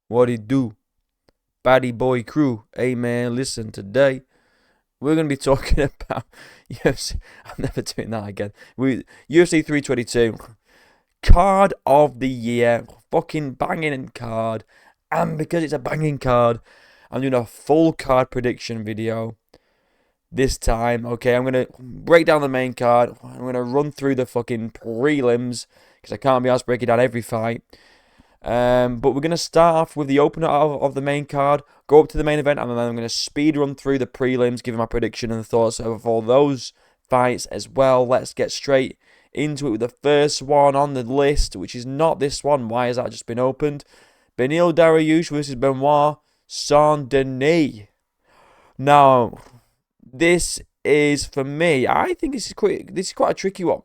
What it do? Baddy boy crew. Hey man, listen, today we're going to be talking about UFC. I'm never doing that again. UFC 322. Card of the year. Fucking banging card. And because it's a banging card, I'm doing a full card prediction video this time. Okay, I'm going to break down the main card. I'm going to run through the fucking prelims because I can't be asked breaking down every fight. But we're going to start off with the opener of the main card, go up to the main event, and then I'm going to speed run through the prelims, giving my prediction and thoughts of all those fights as well. Let's get straight into it with the first one on the list, which is not this one. Why has that just been opened? Beneil Dariush versus Benoit Saint-Denis. Now, this is, for me, I think this is quite a tricky one.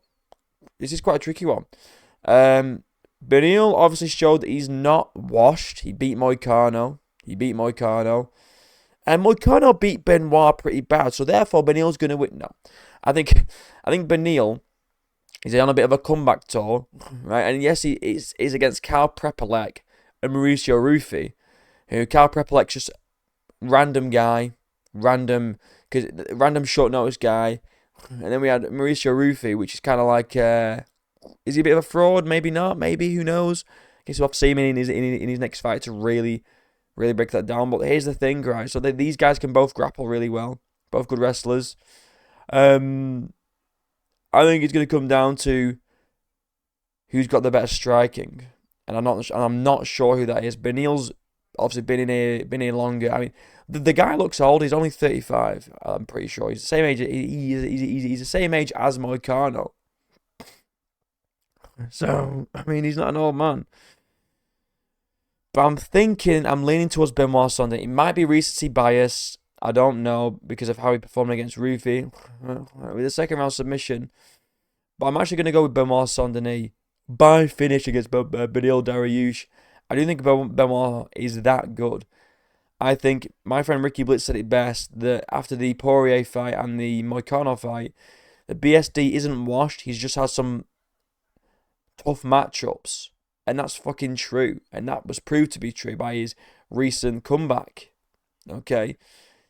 Beneil obviously showed that he's not washed. He beat Moicano. And Moicano beat Benoit pretty bad. So therefore, Beneil's going to win. No. I think Beneil is on a bit of a comeback tour. Right? And yes, he is against Kyle Prepolek and Mauricio Rufy. Who Kyle Prepolek's just random guy. Random short notice guy. And then we had Mauricio Rufy, which is kind of like... is he a bit of a fraud? Maybe not. Maybe, who knows? I guess we'll have to see him in his next fight to really break that down. But here's the thing, right? So these guys can both grapple really well. Both good wrestlers. I think it's going to come down to who's got the better striking, and I'm not sure who that is. Beneil's obviously been here longer. I mean, the guy looks old. He's only 35. I'm pretty sure he's the same age. He's the same age as Moicano. So, I mean, he's not an old man. But I'm leaning towards Benoit Saint-Denis. It might be recency bias. I don't know because of how he performed against Rufy with a second round submission. But I'm actually going to go with Benoit Saint-Denis by finish against Beneil Dariush. I do think Benoit is that good. I think my friend Ricky Blitz said it best that after the Poirier fight and the Moicano fight, the BSD isn't washed. He's just had some tough matchups, and that's fucking true, and that was proved to be true by his recent comeback. Okay,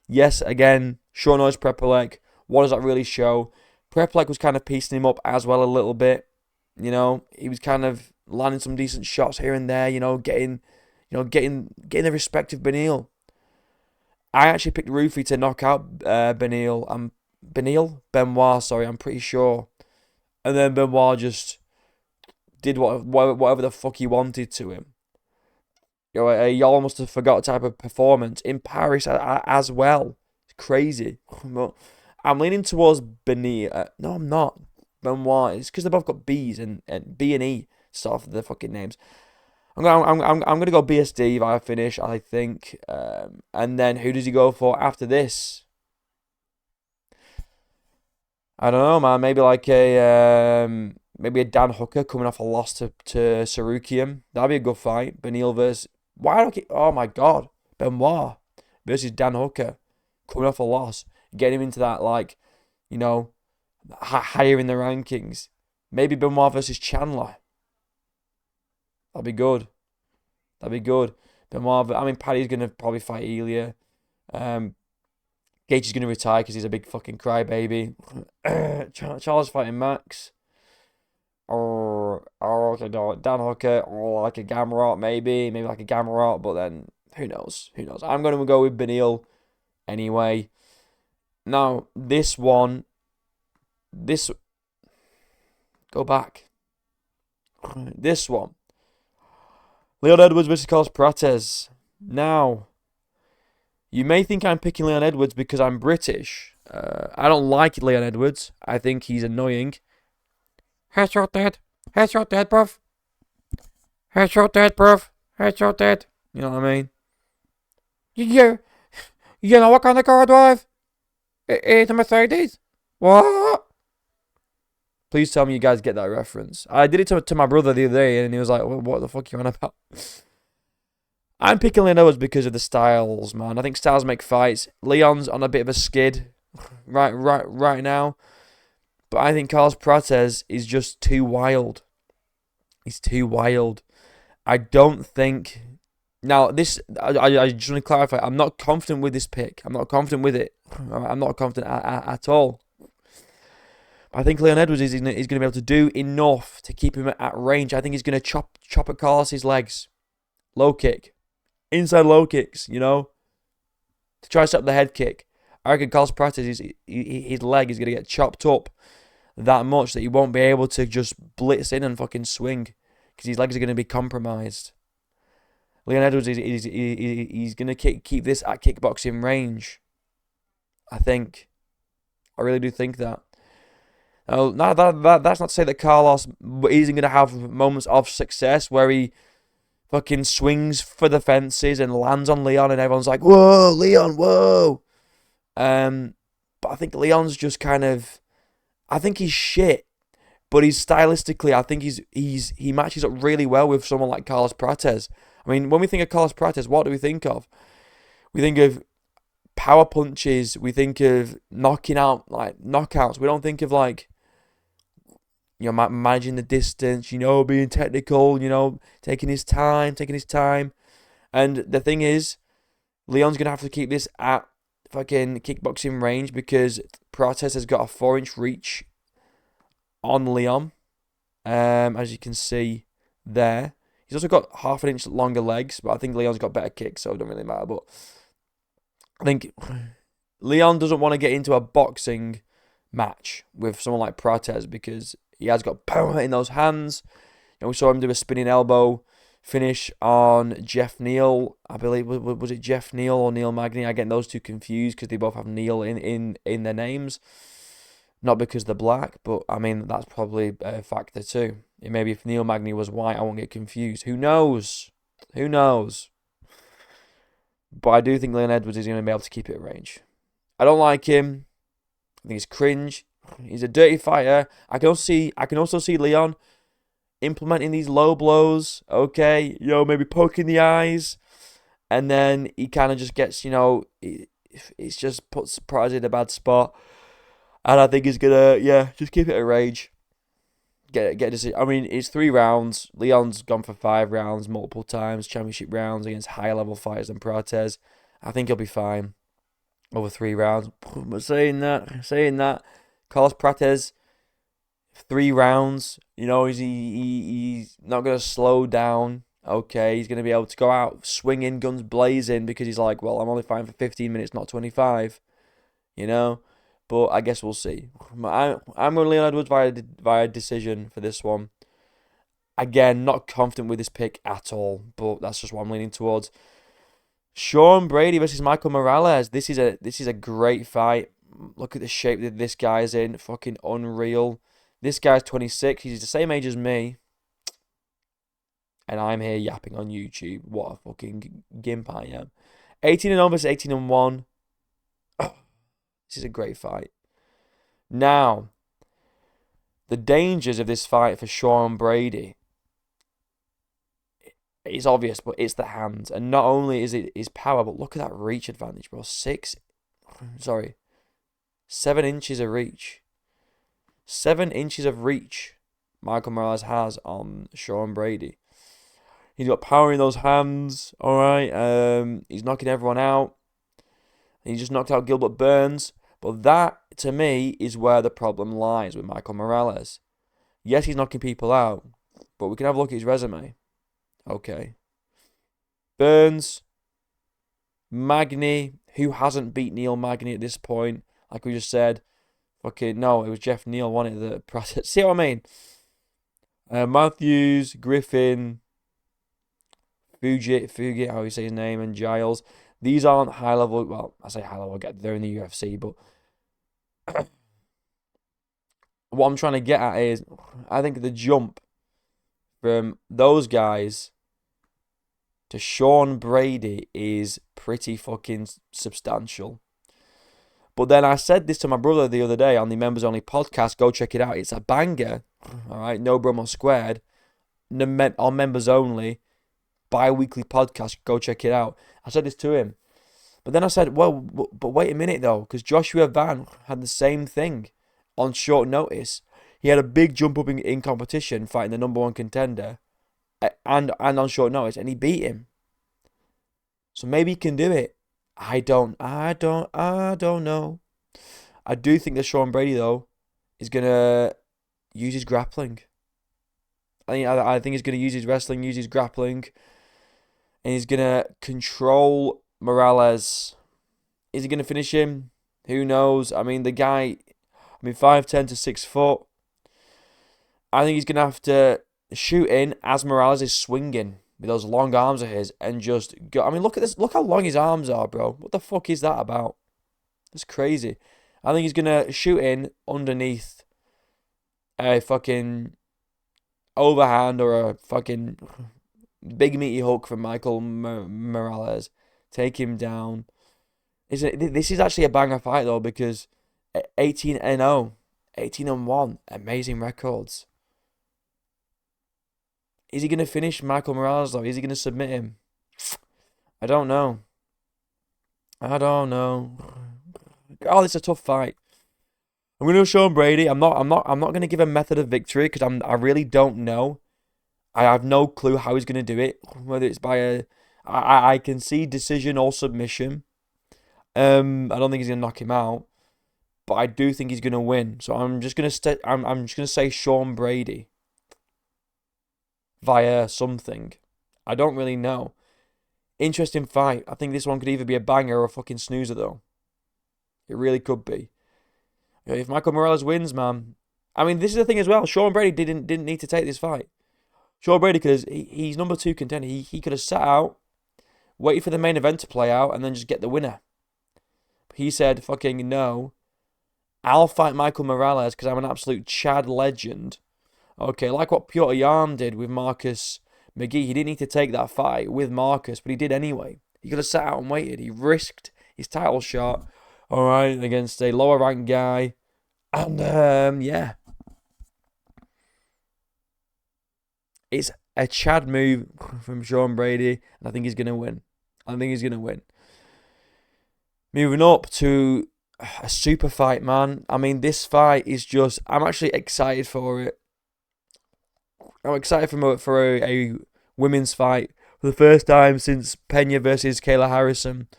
yes, again, short notice Prepolek. What does that really show? Prepolek was kind of piecing him up as well a little bit. You know, he was kind of landing some decent shots here and there. You know, getting the respect of Beneil. I actually picked Rufy to knock out Benoit. Sorry, I'm pretty sure, and then Benoit just did whatever the fuck he wanted to him. You know, y'all must have forgot type of performance in Paris as well. It's crazy. But I'm leaning towards Beneil. No, I'm not. Benoit. It's because they both got B's and B and E start off the fucking names. I'm gonna go BSD if I finish. I think. And then who does he go for after this? I don't know, man. Maybe like maybe a Dan Hooker coming off a loss to Sarukian. That'd be a good fight. Beneil versus... Why don't I keep... Oh, my God. Benoit versus Dan Hooker. Coming off a loss. Getting him into that, like, you know, higher in the rankings. Maybe Benoit versus Chandler. That'd be good. Benoit... I mean, Paddy's going to probably fight Elia. Gage is going to retire because he's a big fucking crybaby. Charles fighting Max. Or Dan Hooker, or like a Gamrot, maybe like a Gamrot, but then who knows? I'm going to go with Beneil anyway. Now, go back. This one. Leon Edwards versus Carlos Prates. Now, you may think I'm picking Leon Edwards because I'm British. I don't like Leon Edwards. I think he's annoying. Headshot dead, bruv. Headshot dead. You know what I mean? You know what kind of car I drive? It's a Mercedes. What? Please tell me you guys get that reference. I did it to my brother the other day, and he was like, what the fuck are you on about? I'm picking Leon Edwards because of the styles, man. I think styles make fights. Leon's on a bit of a skid right now. But I think Carlos Prates is just too wild. He's too wild. I don't think Now, I just want to clarify. I'm not confident with this pick. I'm not confident with it. I'm not confident at all. I think Leon Edwards is going to be able to do enough to keep him at range. I think he's going to chop at Carlos's legs. Low kick. Inside low kicks, to try to set up the head kick. I reckon Carlos Prates, his leg is going to get chopped up that much that he won't be able to just blitz in and fucking swing because his legs are going to be compromised. Leon Edwards, he's going to keep this at kickboxing range. I think. I really do think that. Now, that's not to say that Carlos isn't going to have moments of success where he fucking swings for the fences and lands on Leon and everyone's like, whoa, Leon, whoa. But I think Leon's just I think he's shit. But he's stylistically, I think he matches up really well with someone like Carlos Prates. I mean, when we think of Carlos Prates, what do we think of? We think of power punches. We think of knocking out, like, knockouts. We don't think of, like, managing the distance, being technical, taking his time. And the thing is, Leon's going to have to keep this at fucking kickboxing range because Prates has got a 4-inch reach on Leon, as you can see there. He's also got half an inch longer legs, but I think Leon's got better kicks, so it don't really matter. But I think Leon doesn't want to get into a boxing match with someone like Prates because he has got power in those hands. We saw him do a spinning elbow finish on Jeff Neal. I believe, was it Jeff Neal or Neil Magny? I get those two confused because they both have Neil in their names. Not because they're black, but I mean, that's probably a factor too. Maybe if Neil Magny was white, I won't get confused. Who knows? But I do think Leon Edwards is going to be able to keep it at range. I don't like him. I think he's cringe. He's a dirty fighter. I can also see Leon implementing these low blows. Okay, maybe poking the eyes, and then he kind of just gets, it's just puts Prates in a bad spot. And I think he's gonna, just keep it at range. Get a decision. I mean, it's 3 rounds. Leon's gone for 5 rounds multiple times, championship rounds against higher level fighters than Prates. I think he'll be fine over 3 rounds. But saying that, Carlos Prates, 3 rounds. He's not gonna slow down. Okay, he's gonna be able to go out swinging, guns blazing because he's like, well, I'm only fighting for 15 minutes, not 25. But I guess we'll see. I'm going Leon Edwards via decision for this one. Again, not confident with this pick at all, but that's just what I'm leaning towards. Sean Brady versus Michael Morales. This is a great fight. Look at the shape that this guy's in. Fucking unreal. This guy's 26. He's the same age as me. And I'm here yapping on YouTube. What a fucking gimp I am. 18-0 versus 18-1. This is a great fight. Now, the dangers of this fight for Sean Brady, it's obvious, but it's the hands. And not only is it his power, but look at that reach advantage, bro. 7 inches of reach. 7 inches of reach Michael Morales has on Sean Brady. He's got power in those hands, all right. He's knocking everyone out. He just knocked out Gilbert Burns. But that, to me, is where the problem lies with Michael Morales. Yes, he's knocking people out, but we can have a look at his resume. Okay. Burns, Magny, who hasn't beat Neil Magny at this point, like we just said. No, it was Jeff Neal, wasn't it? The process. See what I mean? Matthews, Griffin, Fugit, how you say his name, and Giles. These aren't high level. Well, I say high level. They're in the UFC, but what I'm trying to get at is, I think the jump from those guys to Sean Brady is pretty fucking substantial. But then I said this to my brother the other day on the Members Only podcast. Go check it out. It's a banger. All right, no Brummel squared. On Members Only, bi-weekly podcast. Go check it out. I said this to him. But then I said, well, but wait a minute though, because Joshua Van had the same thing on short notice. He had a big jump up in competition, fighting the number 1 contender, and on short notice, and he beat him. So maybe he can do it. I don't know. I do think that Sean Brady though is gonna use his grappling. I think he's gonna use his wrestling, use his grappling, and he's gonna control Morales. Is he gonna finish him? Who knows? I mean, the guy, 5'10" to 6 foot. I think he's gonna have to shoot in as Morales is swinging with those long arms of his and just go. I mean, look at this. Look how long his arms are, bro. What the fuck is that about? That's crazy. I think he's gonna shoot in underneath a fucking overhand or a fucking big meaty hook from Michael Morales. Take him down. This is actually a banger fight though because 18-0, 18-1, amazing records. Is he gonna finish Michael Morales though? Is he gonna submit him? I don't know. I don't know. Oh, this is a tough fight. I'm gonna go Sean Brady. I'm not gonna give a method of victory because I really don't know. I have no clue how he's gonna do it. Whether it's by I can see decision or submission. I don't think he's gonna knock him out, but I do think he's gonna win. So I'm just gonna I'm just gonna say Sean Brady via something. I don't really know. Interesting fight. I think this one could either be a banger or a fucking snoozer though. It really could be. If Michael Morales wins, man. I mean, this is the thing as well. Sean Brady didn't need to take this fight. Sean Brady, because he's number 2 contender. He could have sat out, waited for the main event to play out, and then just get the winner. But he said, fucking no. I'll fight Michael Morales because I'm an absolute Chad legend. Okay, like what Piotr Jan did with Marcus McGee. He didn't need to take that fight with Marcus, but he did anyway. He could have sat out and waited. He risked his title shot. All right, against a lower ranked guy. And, yeah. It's a Chad move from Sean Brady, and I think he's going to win. Moving up to a super fight, man. I mean, this fight is just... I'm actually excited for it. I'm excited for a women's fight for the first time since Pena versus Kayla Harrison.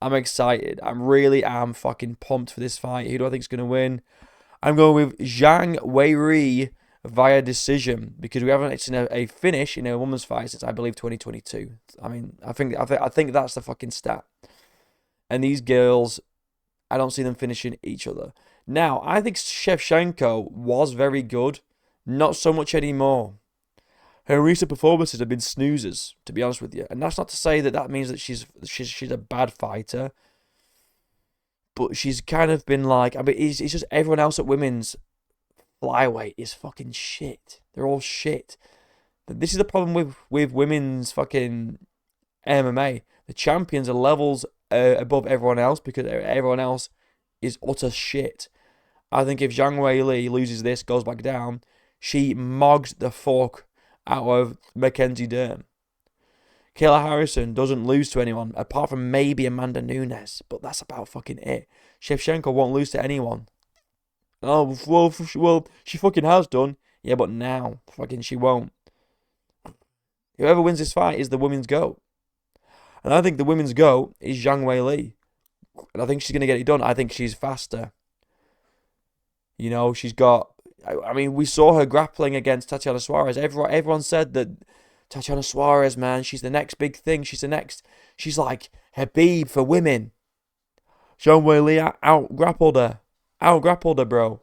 I'm excited. I really am fucking pumped for this fight. Who do I think is going to win? I'm going with Zhang Weiri via decision because we haven't seen a finish in a women's fight since I believe 2022. I mean, I think that's the fucking stat. And these girls, I don't see them finishing each other. Now, I think Shevchenko was very good, not so much anymore. Her recent performances have been snoozers, to be honest with you. And that's not to say that means that she's a bad fighter. But she's kind of been like... I mean, it's just everyone else at women's flyweight is fucking shit. They're all shit. This is the problem with women's fucking MMA. The champions are levels above everyone else because everyone else is utter shit. I think if Zhang Weili loses this, goes back down, she mogs the fuck out of Mackenzie Dern. Kayla Harrison doesn't lose to anyone, apart from maybe Amanda Nunes, but that's about fucking it. Shevchenko won't lose to anyone. Oh, well, she fucking has done. Yeah, but now, fucking she won't. Whoever wins this fight is the women's GOAT. And I think the women's GOAT is Zhang Weili. And I think she's going to get it done. I think she's faster. You know, she's got... I mean, we saw her grappling against Tatiana Suarez. Everyone said that Tatiana Suarez, man, she's the next big thing. She's like Habib for women. Zhang Weili out-grappled her, bro.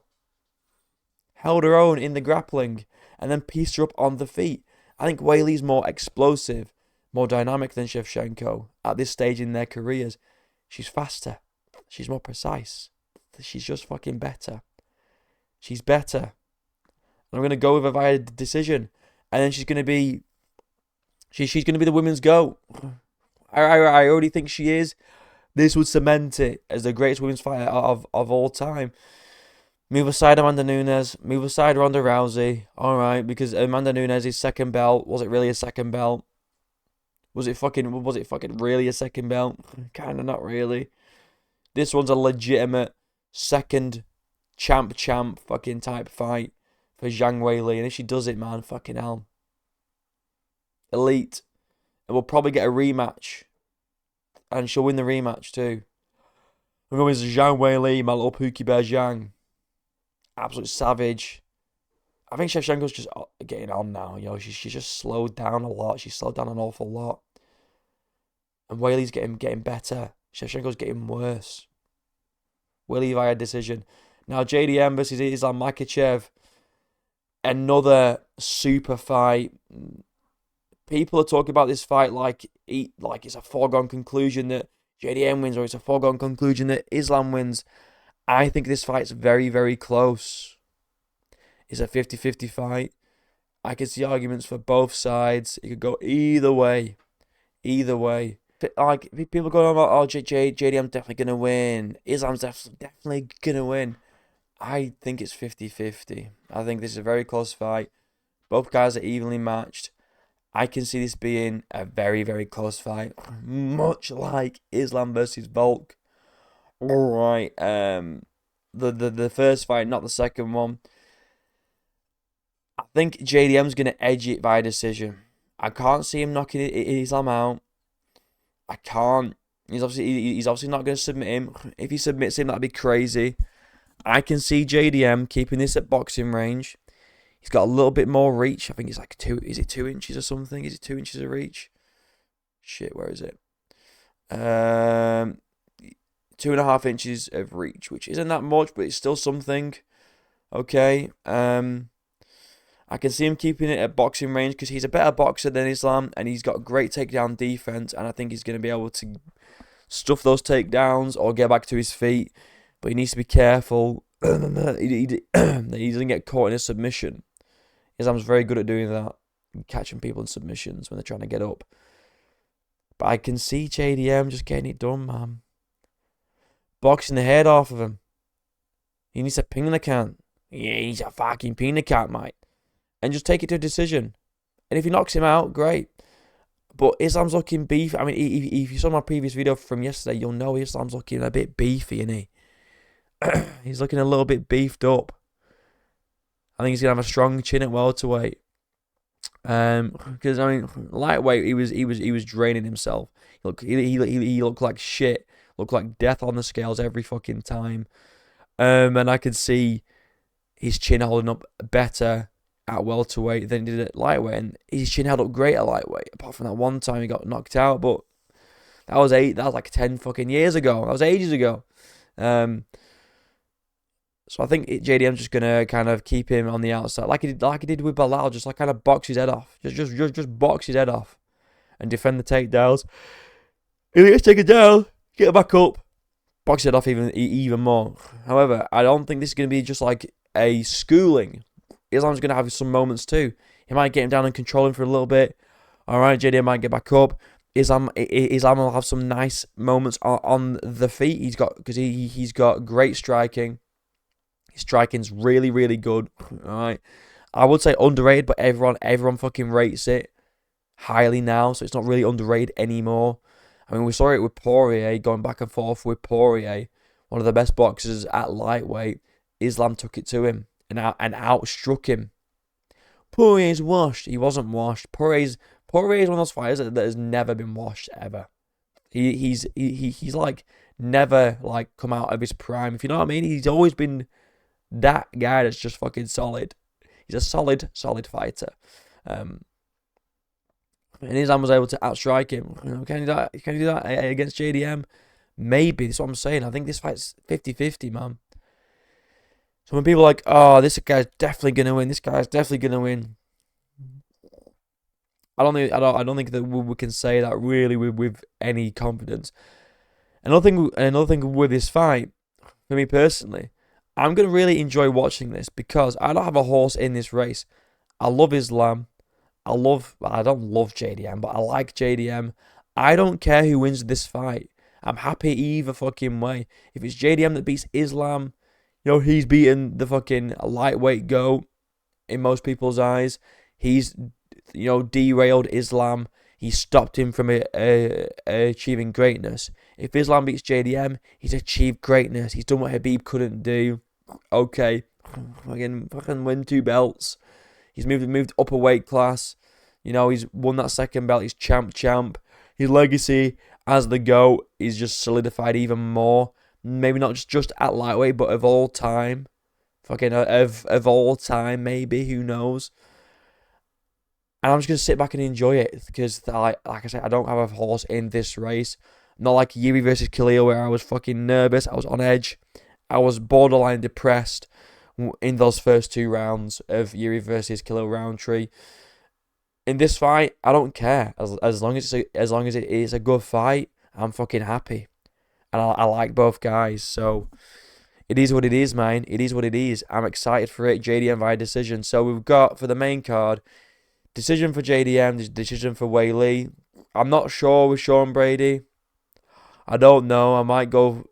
Held her own in the grappling and then pieced her up on the feet. I think Weili's more explosive, more dynamic than Shevchenko at this stage in their careers. She's faster. She's more precise. She's just fucking better. She's better. And I'm going to go with her via decision. And then she's going to be... She's going to be the women's GOAT. I already think she is. This would cement it as the greatest women's fighter of all time. Move aside Amanda Nunes. Move aside Ronda Rousey. Alright, because Amanda Nunes' second belt. Was it really a second belt? Was it fucking really a second belt? Kinda not really. This one's a legitimate second champ fucking type fight for Zhang Weili. And if she does it, man, fucking hell. Elite. And we'll probably get a rematch And she'll win the rematch too. I'm going with Zhang Weili, my little Pookie Bear Zhang. Absolute savage. I think Shevchenko's just getting on now. You know, she's just slowed down a lot. She's slowed down an awful lot. And Weili's getting better. Shevchenko's getting worse. Weili via decision. Now JDM versus Islam Makhachev. Another super fight. People are talking about this fight like it's a foregone conclusion that JDM wins, or it's a foregone conclusion that Islam wins. I think this fight's very, very close. It's a 50-50 fight. I can see arguments for both sides. It could go either way. Either way. Like, people going on about, oh, JDM's definitely going to win. Islam's definitely going to win. I think it's 50-50. I think this is a very close fight. Both guys are evenly matched. I can see this being a very, very close fight. Much like Islam versus Volk. Alright. The first fight, not the second one. I think JDM's going to edge it via decision. I can't see him knocking Islam out. I can't. He's obviously not going to submit him. If he submits him, that'd be crazy. I can see JDM keeping this at boxing range. He's got a little bit more reach. I think it's like 2 inches or something? Is it 2 inches of reach? Shit, where is it? 2.5 inches of reach, which isn't that much, but it's still something. Okay. I can see him keeping it at boxing range because he's a better boxer than Islam, and he's got great takedown defense, and I think he's going to be able to stuff those takedowns or get back to his feet. But he needs to be careful he doesn't get caught in a submission. Islam's very good at doing that, catching people in submissions when they're trying to get up. But I can see JDM just getting it done, man. Boxing the head off of him. He needs to ping the can. Yeah, he's a fucking ping the can, mate. And just take it to a decision. And if he knocks him out, great. But Islam's looking beefy. I mean, if you saw my previous video from yesterday, you'll know Islam's looking a bit beefy, isn't he? He's looking a little bit beefed up. I think he's gonna have a strong chin at welterweight. Because I mean, lightweight, he was draining himself. He looked like shit. Looked like death on the scales every fucking time. And I could see his chin holding up better at welterweight than he did at lightweight, and his chin held up great at lightweight. Apart from that one time he got knocked out, but that was like 10 fucking years ago. That was ages ago. So I think JDM's just gonna kind of keep him on the outside, like he did with Bilal, just like kind of box his head off, just box his head off, and defend the takedowns. If he gets taken down, get it back up, box it off even more. However, I don't think this is gonna be just like a schooling. Islam's gonna have some moments too. He might get him down and control him for a little bit. All right, JDM might get back up. Islam will have some nice moments on the feet. He's got great striking. His striking's really, really good. All right, I would say underrated, but everyone fucking rates it highly now, so it's not really underrated anymore. I mean, we saw it with Poirier, going back and forth with Poirier, one of the best boxers at lightweight. Islam took it to him and outstruck him. Poirier's washed. He wasn't washed. Poirier's one of those fighters that has never been washed ever. He's like never like come out of his prime. If you know what I mean, he's always been that guy that's just fucking solid. He's a solid fighter. And Islam was able to outstrike him. You know, can you do that against JDM? Maybe. That's what I'm saying. I think this fight's 50-50, man. So when people are like, oh, this guy's definitely gonna win, this guy's definitely gonna win, I don't think that we can say that really with any confidence. Another thing with this fight, for me personally, I'm gonna really enjoy watching this because I don't have a horse in this race. I love Islam. I don't love JDM, but I like JDM. I don't care who wins this fight. I'm happy either fucking way. If it's JDM that beats Islam, you know, he's beaten the fucking lightweight GOAT in most people's eyes. He's, you know, derailed Islam. He stopped him from achieving greatness. If Islam beats JDM, he's achieved greatness. He's done what Khabib couldn't do. Okay, fucking win 2 belts. He's moved up a weight class. You know, he's won that second belt. He's champ. His legacy, as the GOAT. He's just solidified even more. Maybe not just at lightweight, but of all time. Fucking of all time, maybe. Who knows? And I'm just going to sit back and enjoy it. Because, like I said, I don't have a horse in this race. Not like Yuri versus Khalil, where I was fucking nervous. I was on edge. I was borderline depressed in those first 2 rounds of Yuri versus Khalil Roundtree. In this fight, I don't care. As long as it is a good fight, I'm fucking happy. And I like both guys. So it is what it is, man. It is what it is. I'm excited for it. JDM via decision. So we've got, for the main card, decision for JDM, decision for Weili. I'm not sure with Sean Brady. I don't know. I might go...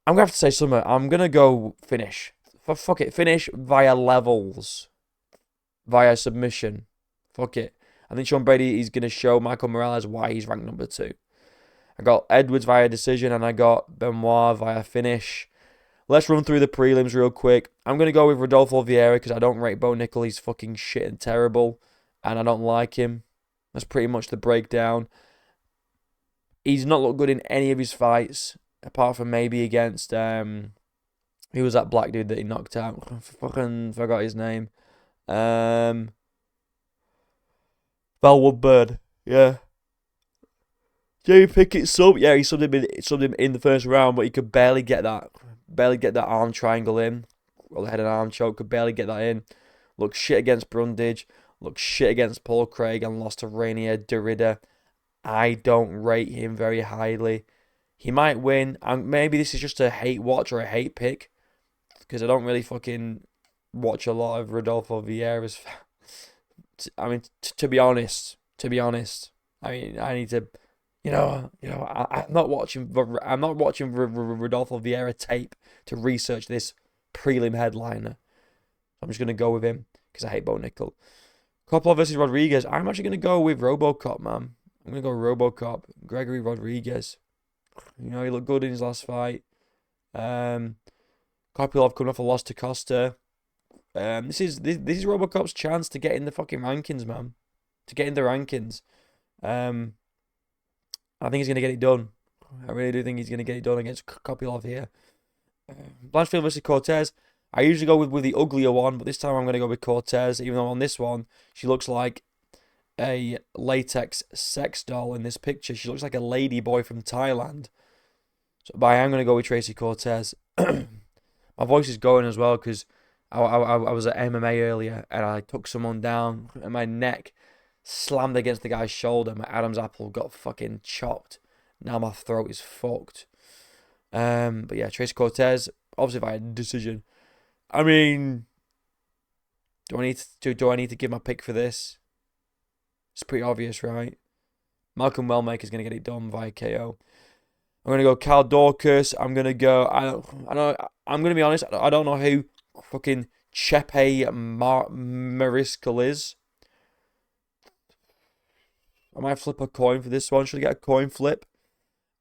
I'm going to have to say something. I'm going to go finish. Fuck it. Finish via levels. Via submission. Fuck it. I think Sean Brady is going to show Michael Morales why he's ranked number 2. I got Edwards via decision and I got Benoit via finish. Let's run through the prelims real quick. I'm going to go with Rodolfo Vieira because I don't rate Bo Nickel. He's fucking shit and terrible. And I don't like him. That's pretty much the breakdown. He's not looked good in any of his fights. Apart from maybe against... who was that black dude that he knocked out? I fucking forgot his name. Val Woodburn. Yeah. Jamie Pickett sub. Yeah, he subbed him in the first round, but he could barely get that arm triangle in. Or the head and arm choke. Could barely get that in. Looked shit against Brundage. Looked shit against Paul Craig and lost to Rainier Derrida. I don't rate him very highly. He might win. And maybe this is just a hate watch or a hate pick. Because I don't really fucking watch a lot of Rodolfo Vieira's. I mean, to be honest. I mean, I need to, I'm not watching Rodolfo Vieira tape to research this prelim headliner. I'm just gonna go with him because I hate Bo Nickel. Coppola versus Rodriguez. I'm actually gonna go with RoboCop, man. I'm gonna go RoboCop. Gregory Rodriguez. He looked good in his last fight. Kopylov coming off a loss to Costa. This is RoboCop's chance to get in the fucking rankings, man. To get in the rankings. I think he's gonna get it done. I really do think he's gonna get it done against Kopylov here. Blanchfield versus Cortez. I usually go with the uglier one, but this time I'm gonna go with Cortez. Even though on this one she looks like a latex sex doll in this picture. She looks like a lady boy from Thailand. But I am gonna go with Tracy Cortez. My voice is going as well because I was at MMA earlier and I took someone down and my neck slammed against the guy's shoulder. My Adam's apple got fucking chopped. Now my throat is fucked. But yeah, Tracy Cortez, obviously by a decision. I mean, do I need to give my pick for this? It's pretty obvious, right? Malcolm Wellmaker's gonna get it done via KO. I'm gonna go Cal Dorcas. I'm gonna go. I'm gonna be honest. I don't know who fucking Chepe Mariscal is. I might flip a coin for this one. Should I get a coin flip?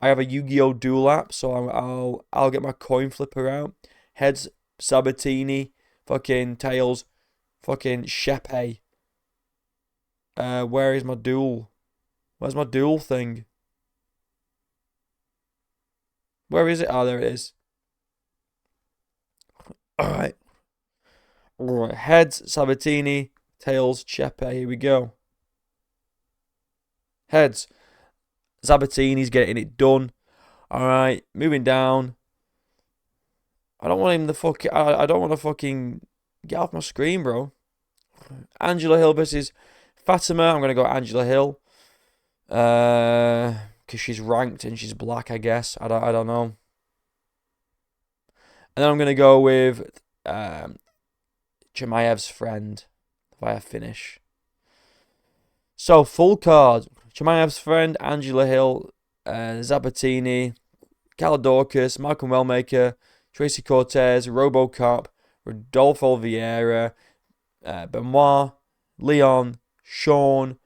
I have a Yu-Gi-Oh! Duel app, so I'll get my coin flipper out. Heads, Sabatini. Fucking tails, fucking Chepe. Where is my duel? Where's my duel thing? Where is it? Oh, there it is. Alright. Heads, Sabatini. Tails, Chepe. Here we go. Heads. Sabatini's getting it done. Alright. Moving down. I don't want him to I don't want to fucking get off my screen, bro. Angela Hill versus Fatima. I'm going to go Angela Hill. Because she's ranked and she's black, I guess. I don't know. And then I'm going to go with Chimaev's friend via finish. So, full card. Chimaev's friend, Angela Hill, Zabatini, Caladorcas, Malcolm Wellmaker, Tracy Cortez, RoboCop, Rodolfo Vieira, Benoit, Leon, Sean,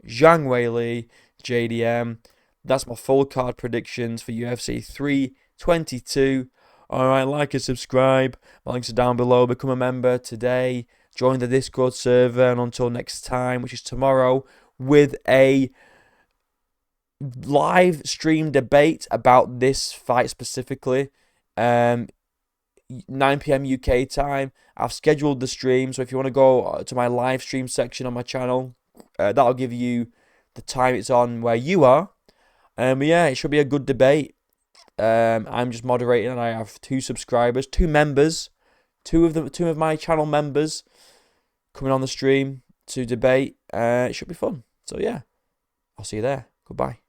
Zhang Weili, JDM. That's my full card predictions for UFC 322. Alright, like and subscribe. My links are down below. Become a member today. Join the Discord server. And until next time, which is tomorrow, with a live stream debate about this fight specifically. 9 p.m. UK time. I've scheduled the stream, so if you want to go to my live stream section on my channel, that'll give you the time it's on where you are. But yeah, it should be a good debate. I'm just moderating, and I have 2 subscribers, 2 members, 2 of my channel members coming on the stream to debate. It should be fun. So yeah, I'll see you there. Goodbye.